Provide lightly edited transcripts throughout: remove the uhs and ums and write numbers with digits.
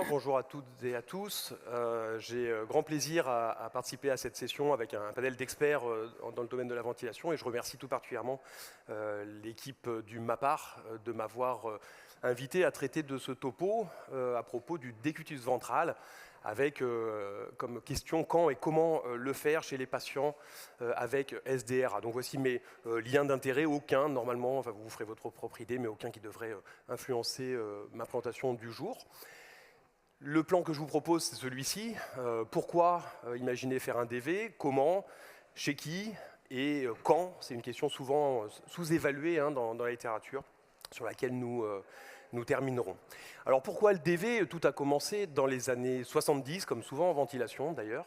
Bonjour à toutes et à tous. J'ai grand plaisir à participer à cette session avec un panel d'experts dans le domaine de la ventilation et je remercie tout particulièrement l'équipe du MAPAR de m'avoir invité à traiter de ce topo à propos du décutus ventral avec comme question quand et comment le faire chez les patients avec SDRA. Donc voici mes liens d'intérêt, aucun normalement, enfin, vous ferez votre propre idée, mais aucun qui devrait influencer ma présentation du jour. Le plan que je vous propose, c'est celui-ci. Pourquoi imaginer faire un DV? Comment? Chez qui? Et quand? C'est une question souvent sous-évaluée dans la littérature, sur laquelle nous terminerons. Alors pourquoi le DV? Tout a commencé dans les années 70, comme souvent en ventilation d'ailleurs,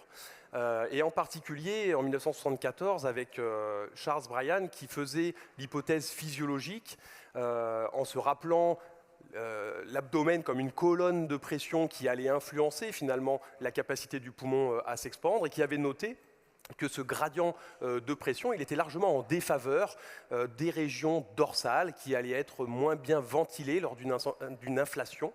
et en particulier en 1974 avec Charles Bryan qui faisait l'hypothèse physiologique en se rappelant l'abdomen comme une colonne de pression qui allait influencer finalement la capacité du poumon à s'expandre et qui avait noté que ce gradient de pression, il était largement en défaveur des régions dorsales qui allaient être moins bien ventilées lors d'une insufflation,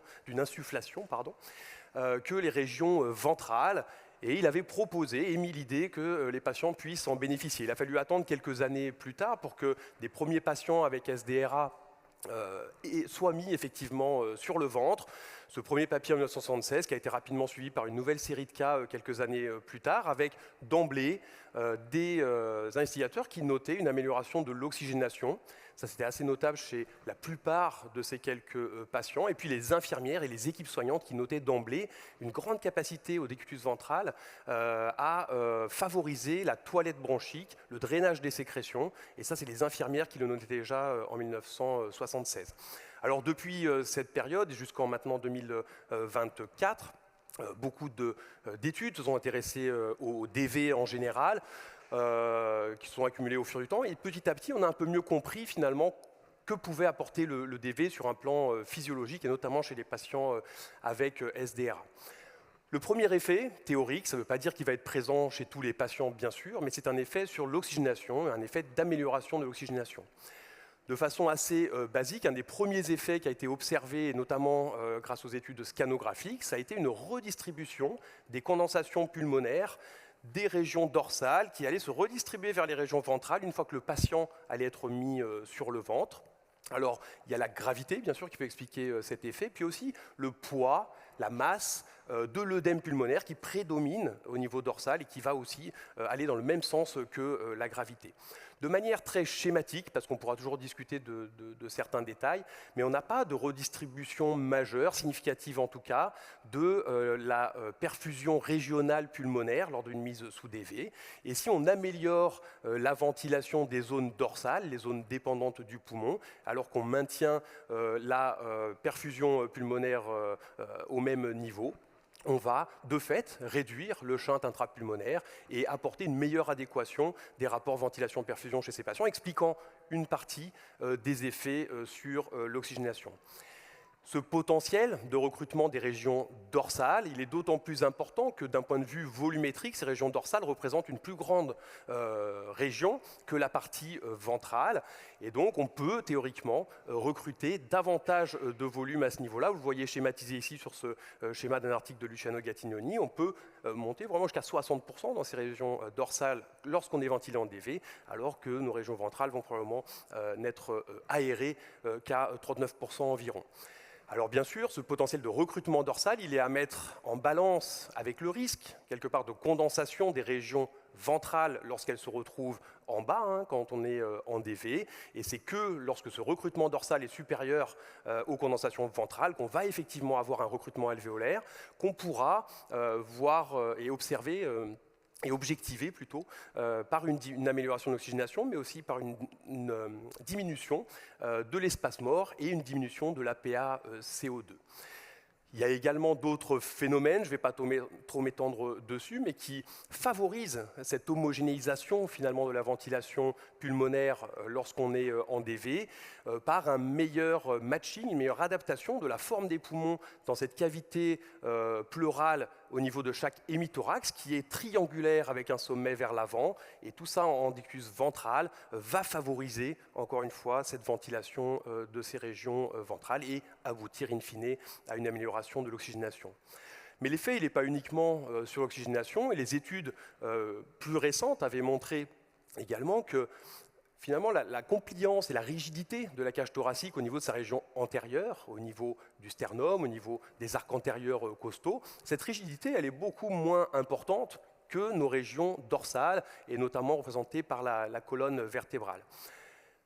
que les régions ventrales. Et il avait proposé, émis l'idée que les patients puissent en bénéficier. Il a fallu attendre quelques années plus tard pour que des premiers patients avec SDRA soit mis effectivement sur le ventre. Ce premier papier en 1976 qui a été rapidement suivi par une nouvelle série de cas quelques années plus tard avec d'emblée des investigateurs qui notaient une amélioration de l'oxygénation. Ça c'était assez notable chez la plupart de ces quelques patients. Et puis les infirmières et les équipes soignantes qui notaient d'emblée une grande capacité au décutus ventral à favoriser la toilette bronchique, le drainage des sécrétions. Et ça c'est les infirmières qui le notaient déjà en 1976. Alors depuis cette période jusqu'en maintenant 2024, beaucoup d'études se sont intéressées au DV en général, qui sont accumulées au fur du temps, et petit à petit on a un peu mieux compris finalement que pouvait apporter le DV sur un plan physiologique, et notamment chez les patients avec SDRA. Le premier effet théorique, ça ne veut pas dire qu'il va être présent chez tous les patients bien sûr, mais c'est un effet sur l'oxygénation, un effet d'amélioration de l'oxygénation. De façon assez basique, un des premiers effets qui a été observé, notamment grâce aux études scanographiques, ça a été une redistribution des condensations pulmonaires des régions dorsales qui allaient se redistribuer vers les régions ventrales une fois que le patient allait être mis sur le ventre. Alors, il y a la gravité, bien sûr, qui peut expliquer cet effet, puis aussi le poids, la masse de l'œdème pulmonaire qui prédomine au niveau dorsal et qui va aussi aller dans le même sens que la gravité. De manière très schématique, parce qu'on pourra toujours discuter de certains détails, mais on n'a pas de redistribution majeure, significative en tout cas, de la perfusion régionale pulmonaire lors d'une mise sous DV. Et si on améliore la ventilation des zones dorsales, les zones dépendantes du poumon, alors qu'on maintient la perfusion pulmonaire au même niveau, on va de fait réduire le shunt intrapulmonaire et apporter une meilleure adéquation des rapports ventilation-perfusion chez ces patients, expliquant une partie des effets sur l'oxygénation. Ce potentiel de recrutement des régions dorsales, il est d'autant plus important que d'un point de vue volumétrique, ces régions dorsales représentent une plus grande région que la partie ventrale. Et donc, on peut théoriquement recruter davantage de volume à ce niveau-là. Vous le voyez schématisé ici sur ce schéma d'un article de Luciano Gattignoni. On peut monter vraiment jusqu'à 60% dans ces régions dorsales lorsqu'on est ventilé en DV, alors que nos régions ventrales vont probablement n'être aérées qu'à 39% environ. Alors bien sûr, ce potentiel de recrutement dorsal, il est à mettre en balance avec le risque, quelque part, de condensation des régions ventrales lorsqu'elles se retrouvent en bas, quand on est en DV. Et c'est que lorsque ce recrutement dorsal est supérieur aux condensations ventrales qu'on va effectivement avoir un recrutement alvéolaire, qu'on pourra voir et observer et objectivé plutôt par une amélioration de l'oxygénation, mais aussi par une diminution de l'espace mort et une diminution de l'APA CO2. Il y a également d'autres phénomènes, je ne vais pas trop m'étendre dessus, mais qui favorisent cette homogénéisation finalement de la ventilation pulmonaire lorsqu'on est en DV par un meilleur matching, une meilleure adaptation de la forme des poumons dans cette cavité pleurale au niveau de chaque hémithorax qui est triangulaire avec un sommet vers l'avant, et tout ça en décutus ventral va favoriser encore une fois cette ventilation de ces régions ventrales et aboutir in fine à une amélioration d'amélioration de l'oxygénation. Mais l'effet, il n'est pas uniquement sur l'oxygénation, et les études plus récentes avaient montré également que finalement, la compliance et la rigidité de la cage thoracique au niveau de sa région antérieure, au niveau du sternum, au niveau des arcs antérieurs costaux, cette rigidité, elle est beaucoup moins importante que nos régions dorsales, et notamment représentées par la colonne vertébrale.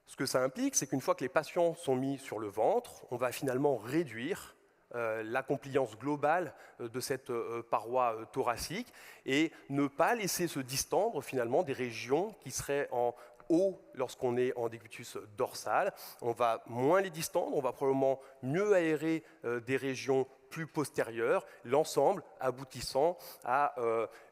Ce que ça implique, c'est qu'une fois que les patients sont mis sur le ventre, on va finalement réduire la compliance globale de cette paroi thoracique et ne pas laisser se distendre finalement des régions qui seraient en haut lorsqu'on est en décubitus dorsal. On va moins les distendre, on va probablement mieux aérer des régions plus postérieures, l'ensemble aboutissant à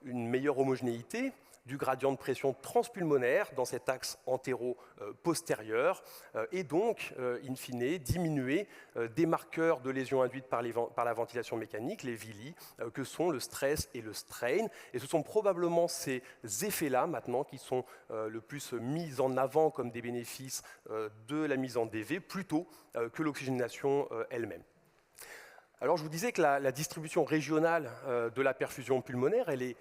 une meilleure homogénéité du gradient de pression transpulmonaire dans cet axe antéro-postérieur et donc, in fine, diminuer des marqueurs de lésions induites par la ventilation mécanique, les VILI, que sont le stress et le strain. Et ce sont probablement ces effets-là, maintenant, qui sont le plus mis en avant comme des bénéfices de la mise en DV, plutôt que l'oxygénation elle-même. Alors, je vous disais que la distribution régionale de la perfusion pulmonaire, elle est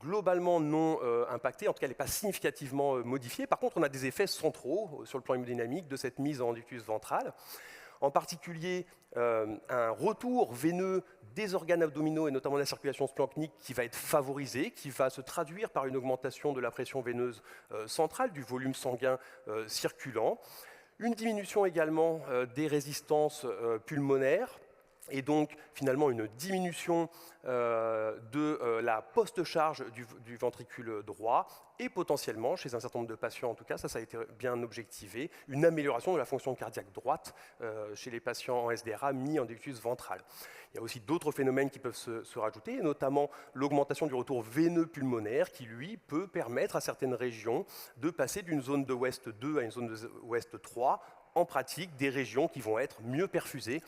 globalement non impactée, en tout cas elle n'est pas significativement modifiée. Par contre, on a des effets centraux sur le plan hémodynamique de cette mise en décubitus ventral. En particulier, un retour veineux des organes abdominaux et notamment de la circulation splanchnique qui va être favorisé, qui va se traduire par une augmentation de la pression veineuse centrale, du volume sanguin circulant. Une diminution également des résistances pulmonaires, et donc finalement une diminution de la post-charge du ventricule droit et potentiellement, chez un certain nombre de patients en tout cas, ça a été bien objectivé, une amélioration de la fonction cardiaque droite chez les patients en SDRA mis en décubitus ventral. Il y a aussi d'autres phénomènes qui peuvent se rajouter, notamment l'augmentation du retour veineux pulmonaire qui, lui, peut permettre à certaines régions de passer d'une zone de West 2 à une zone de West 3, en pratique des régions qui vont être mieux perfusées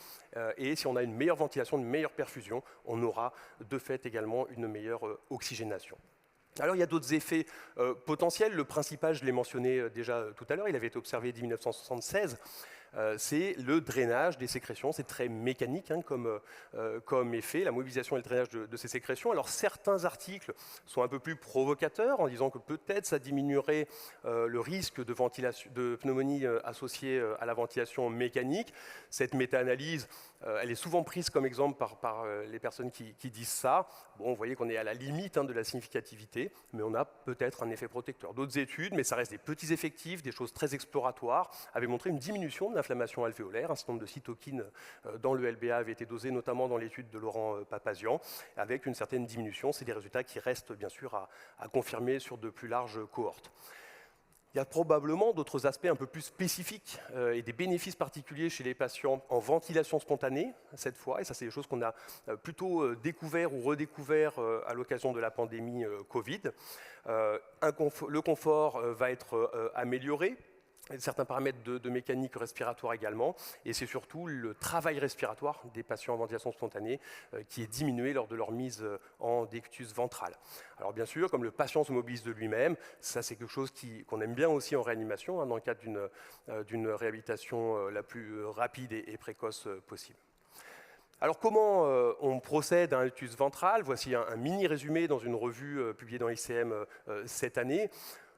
et si on a une meilleure ventilation, une meilleure perfusion, on aura de fait également une meilleure oxygénation. Alors il y a d'autres effets potentiels. Le principal, je l'ai mentionné déjà tout à l'heure, il avait été observé dès 1976. C'est le drainage des sécrétions. C'est très mécanique hein, comme effet, la mobilisation et le drainage de ces sécrétions. Alors certains articles sont un peu plus provocateurs en disant que peut-être ça diminuerait le risque de pneumonie associée à la ventilation mécanique. Cette méta-analyse, elle est souvent prise comme exemple par les personnes qui disent ça. Bon, vous voyez qu'on est à la limite hein, de la significativité, mais on a peut-être un effet protecteur. D'autres études, mais ça reste des petits effectifs, des choses très exploratoires, avaient montré une diminution de l'inflammation alvéolaire. Un certain nombre de cytokines dans le LBA avait été dosé, notamment dans l'étude de Laurent Papazian, avec une certaine diminution. C'est des résultats qui restent bien sûr à confirmer sur de plus larges cohortes. Il y a probablement d'autres aspects un peu plus spécifiques et des bénéfices particuliers chez les patients en ventilation spontanée, cette fois, et ça c'est des choses qu'on a plutôt découvert ou redécouvert à l'occasion de la pandémie Covid. Le confort va être amélioré, certains paramètres de mécanique respiratoire également, et c'est surtout le travail respiratoire des patients en ventilation spontanée qui est diminué lors de leur mise en décubitus ventral. Alors bien sûr, comme le patient se mobilise de lui-même, ça c'est quelque chose qu'on aime bien aussi en réanimation, hein, dans le cadre d'une réhabilitation la plus rapide et précoce possible. Alors comment on procède à un décubitus ventral? Voici un mini résumé dans une revue publiée dans l'ICM cette année.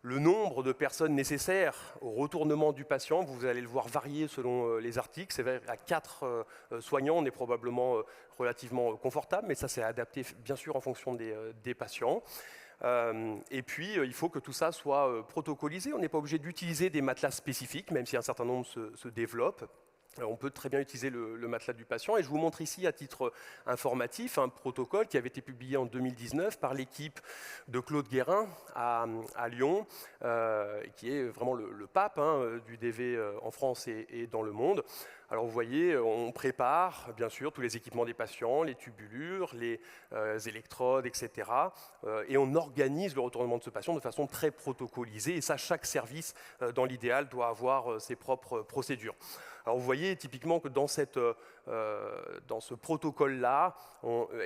Le nombre de personnes nécessaires au retournement du patient, vous allez le voir varier selon les articles. C'est à 4 soignants, on est probablement relativement confortable, mais ça c'est adapté bien sûr en fonction des patients. Et puis, il faut que tout ça soit protocolisé. On n'est pas obligé d'utiliser des matelas spécifiques, même si un certain nombre se développent. Alors, on peut très bien utiliser le matelas du patient et je vous montre ici à titre informatif un protocole qui avait été publié en 2019 par l'équipe de Claude Guérin à Lyon, qui est vraiment le pape hein, du DV en France et dans le monde. Alors vous voyez, on prépare bien sûr tous les équipements des patients, les tubulures, les électrodes, etc. Et on organise le retournement de ce patient de façon très protocolisée et ça, chaque service dans l'idéal doit avoir ses propres procédures. Alors vous voyez typiquement que dans cette dans ce protocole-là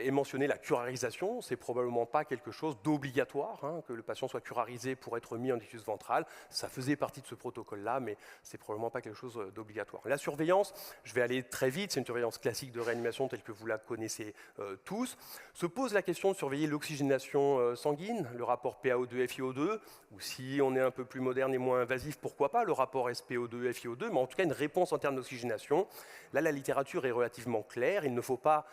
est mentionnée la curarisation. C'est probablement pas quelque chose d'obligatoire, hein, que le patient soit curarisé pour être mis en déficit ventral. Ça faisait partie de ce protocole-là, mais c'est probablement pas quelque chose d'obligatoire. La surveillance, je vais aller très vite, c'est une surveillance classique de réanimation telle que vous la connaissez tous. Se pose la question de surveiller l'oxygénation sanguine, le rapport PaO2-FiO2, ou si on est un peu plus moderne et moins invasif, pourquoi pas, le rapport SpO2-FiO2, mais en tout cas une réponse en termes d'oxygénation. Là, la littérature est relativement claire, il ne faut pas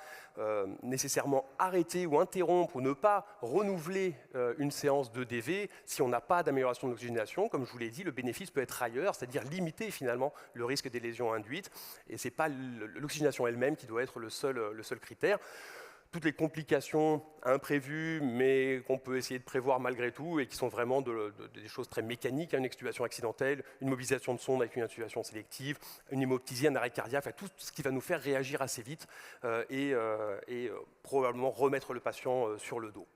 nécessairement arrêter ou interrompre ou ne pas renouveler une séance de DV si on n'a pas d'amélioration de l'oxygénation. Comme je vous l'ai dit, le bénéfice peut être ailleurs, c'est-à-dire limiter finalement le risque des lésions induites, et ce n'est pas l'oxygénation elle-même qui doit être le seul critère. Toutes les complications imprévues, mais qu'on peut essayer de prévoir malgré tout, et qui sont vraiment des choses très mécaniques, hein, une extubation accidentelle, une mobilisation de sonde avec une intubation sélective, une hémoptysie, un arrêt cardiaque, enfin, tout ce qui va nous faire réagir assez vite et probablement remettre le patient sur le dos.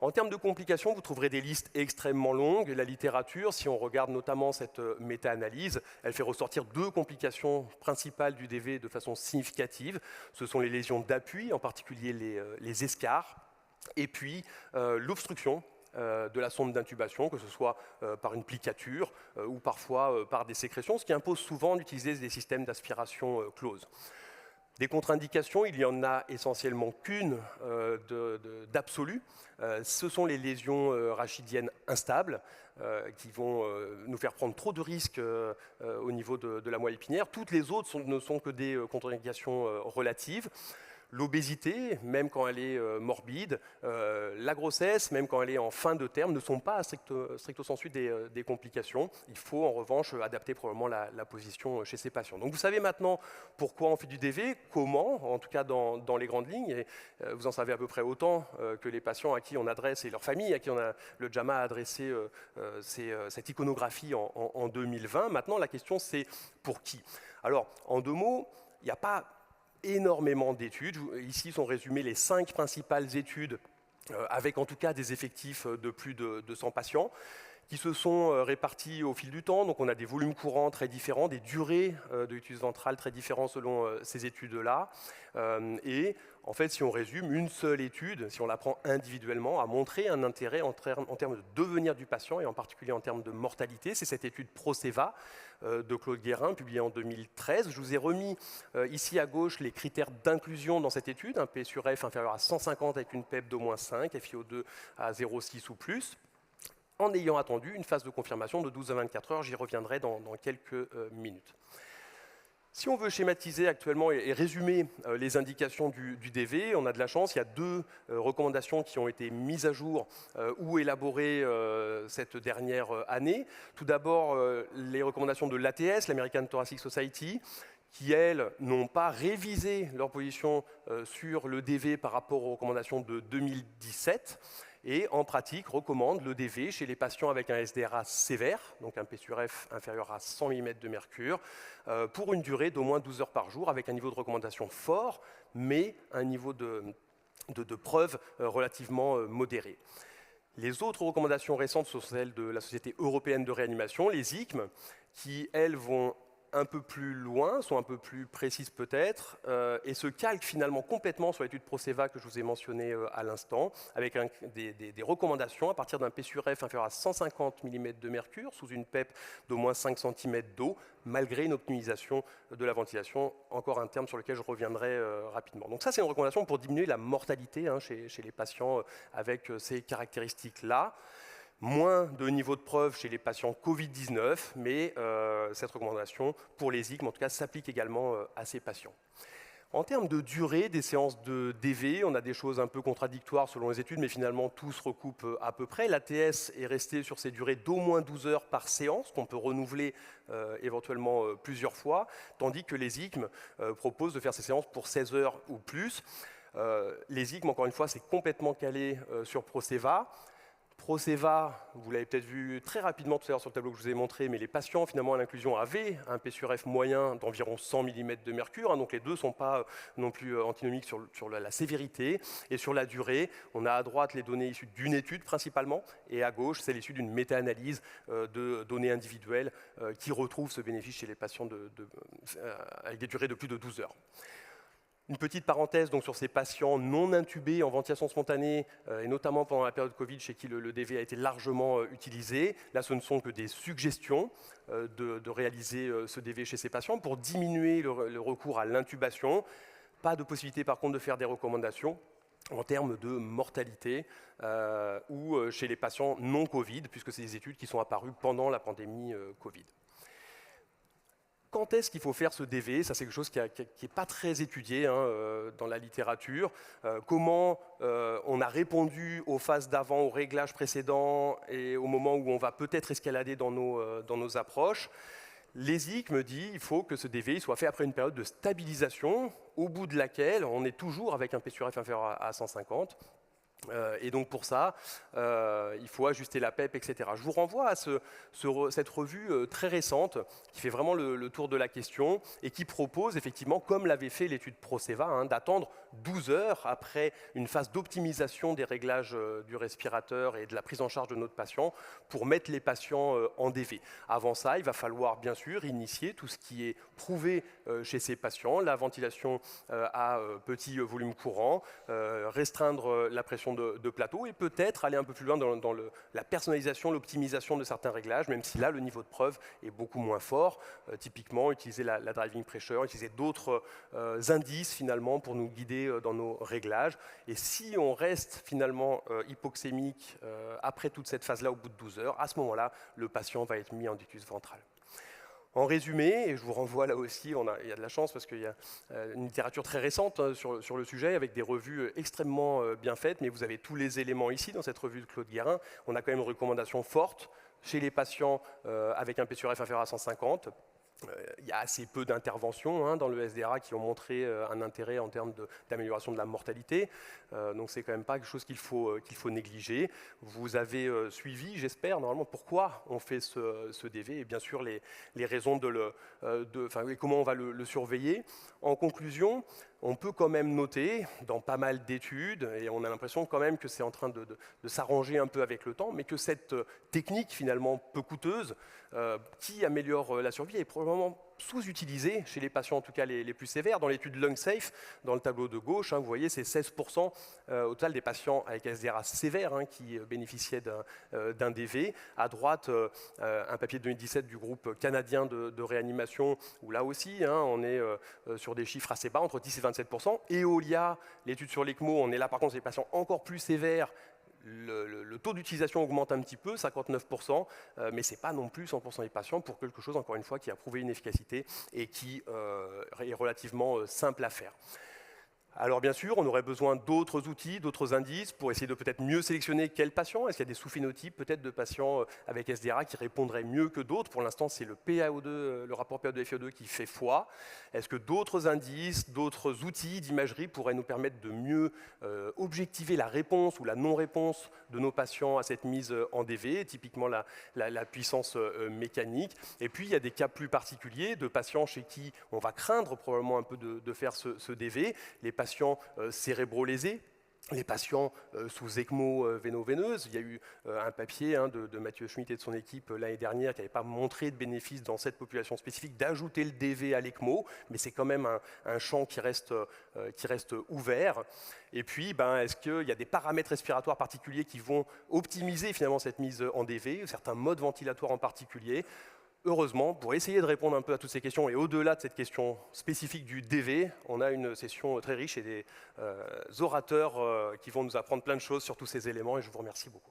En termes de complications, vous trouverez des listes extrêmement longues. La littérature, si on regarde notamment cette méta-analyse, elle fait ressortir 2 complications principales du DV de façon significative. Ce sont les lésions d'appui, en particulier les escarres, et puis l'obstruction de la sonde d'intubation, que ce soit par une plicature ou parfois par des sécrétions, ce qui impose souvent d'utiliser des systèmes d'aspiration close. Des contre-indications, il n'y en a essentiellement qu'une d'absolue. Ce sont les lésions rachidiennes instables qui vont nous faire prendre trop de risques au niveau de la moelle épinière. Toutes les autres ne sont que des contre-indications relatives. L'obésité, même quand elle est morbide, la grossesse, même quand elle est en fin de terme, ne sont pas stricto sensu des complications. Il faut en revanche adapter probablement la position chez ces patients. Donc vous savez maintenant pourquoi on fait du DV, comment, en tout cas dans les grandes lignes, et vous en savez à peu près autant que les patients à qui on adresse et leurs familles, à qui le JAMA a adressé cette iconographie en 2020. Maintenant, la question c'est pour qui? Alors, en 2 mots, il n'y a pas énormément d'études. Ici sont résumées les 5 principales études avec en tout cas des effectifs de plus de 100 patients qui se sont répartis au fil du temps. Donc on a des volumes courants très différents, des durées de l'utérus ventral très différentes selon ces études-là. Et en fait, si on résume, une seule étude, si on la prend individuellement, a montré un intérêt en termes de devenir du patient et en particulier en termes de mortalité. C'est cette étude PROSEVA de Claude Guérin, publiée en 2013. Je vous ai remis ici à gauche les critères d'inclusion dans cette étude, un P sur F inférieur à 150 avec une PEP d'au moins 5, FiO2 à 0,6 ou plus, en ayant attendu une phase de confirmation de 12 à 24 heures. J'y reviendrai dans quelques minutes. Si on veut schématiser actuellement et résumer les indications du DV, on a de la chance, il y a 2 recommandations qui ont été mises à jour ou élaborées cette dernière année. Tout d'abord, les recommandations de l'ATS, l'American Thoracic Society, qui, elles, n'ont pas révisé leur position sur le DV par rapport aux recommandations de 2017, et en pratique recommandent le DV chez les patients avec un SDRA sévère, donc un P sur F inférieur à 100 mm de mercure, pour une durée d'au moins 12 heures par jour, avec un niveau de recommandation fort, mais un niveau de preuve relativement modéré. Les autres recommandations récentes sont celles de la Société européenne de réanimation, les ICM, qui, elles, vont un peu plus loin, sont un peu plus précises peut-être, et se calquent finalement complètement sur l'étude PROSEVA que je vous ai mentionnée à l'instant, avec des recommandations à partir d'un P sur F inférieur à 150 mm de mercure, sous une PEP d'au moins 5 cm d'eau, malgré une optimisation de la ventilation, encore un terme sur lequel je reviendrai rapidement. Donc ça, c'est une recommandation pour diminuer la mortalité chez les patients avec ces caractéristiques-là. Moins de niveau de preuve chez les patients Covid-19, mais cette recommandation pour les ICM, en tout cas, s'applique également à ces patients. En termes de durée des séances de DV, on a des choses un peu contradictoires selon les études, mais finalement tout se recoupe à peu près. L'ATS est resté sur ces durées d'au moins 12 heures par séance, qu'on peut renouveler éventuellement plusieurs fois, tandis que les ICM proposent de faire ces séances pour 16 heures ou plus. Les ICM, encore une fois, c'est complètement calé sur PROSEVA. PROSEVA, vous l'avez peut-être vu très rapidement tout à l'heure sur le tableau que je vous ai montré, mais les patients finalement à l'inclusion avaient un P sur F moyen d'environ 100 mm de mercure, donc les deux ne sont pas non plus antinomiques sur la sévérité. Et sur la durée, on a à droite les données issues d'une étude principalement, et à gauche, c'est l'issue d'une méta-analyse de données individuelles qui retrouvent ce bénéfice chez les patients avec des durées de plus de 12 heures. Une petite parenthèse donc, sur ces patients non intubés en ventilation spontanée, et notamment pendant la période Covid, chez qui le DV a été largement utilisé. Là, ce ne sont que des suggestions de réaliser ce DV chez ces patients pour diminuer le recours à l'intubation. Pas de possibilité, par contre, de faire des recommandations en termes de mortalité ou chez les patients non Covid, puisque c'est des études qui sont apparues pendant la pandémie Covid. Quand est-ce qu'il faut faire ce DV? Ça, c'est quelque chose qui n'est pas très étudié dans la littérature. Comment on a répondu aux phases d'avant, aux réglages précédents et au moment où on va peut-être escalader dans nos approches. L'ESIC me dit qu'il faut que ce DV soit fait après une période de stabilisation, au bout de laquelle on est toujours avec un P sur F inférieur à 150. Et donc pour ça, il faut ajuster la PEP, etc. Je vous renvoie à cette revue très récente qui fait vraiment le tour de la question et qui propose effectivement, comme l'avait fait l'étude Proceva, d'attendre 12 heures après une phase d'optimisation des réglages du respirateur et de la prise en charge de notre patient pour mettre les patients en DV. Avant ça, il va falloir bien sûr initier tout ce qui est prouvé chez ces patients, la ventilation à petit volume courant, restreindre la pression de plateau et peut-être aller un peu plus loin dans la personnalisation, l'optimisation de certains réglages, même si là, le niveau de preuve est beaucoup moins fort. Typiquement, utiliser la driving pressure, utiliser d'autres indices finalement pour nous guider dans nos réglages. Et si on reste finalement hypoxémique après toute cette phase-là au bout de 12 heures, à ce moment-là, le patient va être mis en décus ventral. En résumé, et je vous renvoie là aussi, il y a de la chance parce qu'il y a une littérature très récente sur le sujet avec des revues extrêmement bien faites, mais vous avez tous les éléments ici dans cette revue de Claude Guérin. On a quand même une recommandation forte chez les patients avec un P sur F inférieur à 150. Il y a assez peu d'interventions dans le SDRA qui ont montré un intérêt en termes d'amélioration de la mortalité. Donc c'est quand même pas quelque chose qu'il faut négliger. Vous avez suivi, j'espère, normalement, pourquoi on fait ce DV et bien sûr les raisons comment on va le surveiller. En conclusion, on peut quand même noter dans pas mal d'études, et on a l'impression quand même que c'est en train de s'arranger un peu avec le temps, mais que cette technique finalement peu coûteuse, qui améliore la survie, est probablement sous-utilisée chez les patients, en tout cas les plus sévères. Dans l'étude LungSafe, dans le tableau de gauche, vous voyez, c'est 16% au total des patients avec SDRA sévères qui bénéficiaient d'un DV. À droite, un papier de 2017 du groupe canadien de réanimation, où là aussi, on est sur des chiffres assez bas, entre 10 et 27%. Eolia, l'étude sur l'ECMO, on est là par contre sur des patients encore plus sévères. Le taux d'utilisation augmente un petit peu, 59%, mais ce n'est pas non plus 100% des patients pour quelque chose, encore une fois, qui a prouvé une efficacité et qui est relativement simple à faire. Alors bien sûr, on aurait besoin d'autres outils, d'autres indices pour essayer de peut-être mieux sélectionner quels patients. Est-ce qu'il y a des sous-phénotypes peut-être de patients avec SDRA qui répondraient mieux que d'autres? Pour l'instant, c'est le PaO2, le rapport PaO2-FiO2 qui fait foi. Est-ce que d'autres indices, d'autres outils d'imagerie pourraient nous permettre de mieux objectiver la réponse ou la non-réponse de nos patients à cette mise en DV, typiquement la puissance mécanique? Et puis, il y a des cas plus particuliers de patients chez qui on va craindre probablement un peu de faire ce DV. Les patients cérébro-lésés, les patients sous ECMO véno-veineuse. Il y a eu un papier de Mathieu Schmitt et de son équipe l'année dernière qui n'avait pas montré de bénéfice dans cette population spécifique d'ajouter le DV à l'ECMO, mais c'est quand même un champ qui reste ouvert. Et puis, est-ce qu'il y a des paramètres respiratoires particuliers qui vont optimiser finalement cette mise en DV, certains modes ventilatoires en particulier? Heureusement, pour essayer de répondre un peu à toutes ces questions et au-delà de cette question spécifique du DV, on a une session très riche et des orateurs qui vont nous apprendre plein de choses sur tous ces éléments et je vous remercie beaucoup.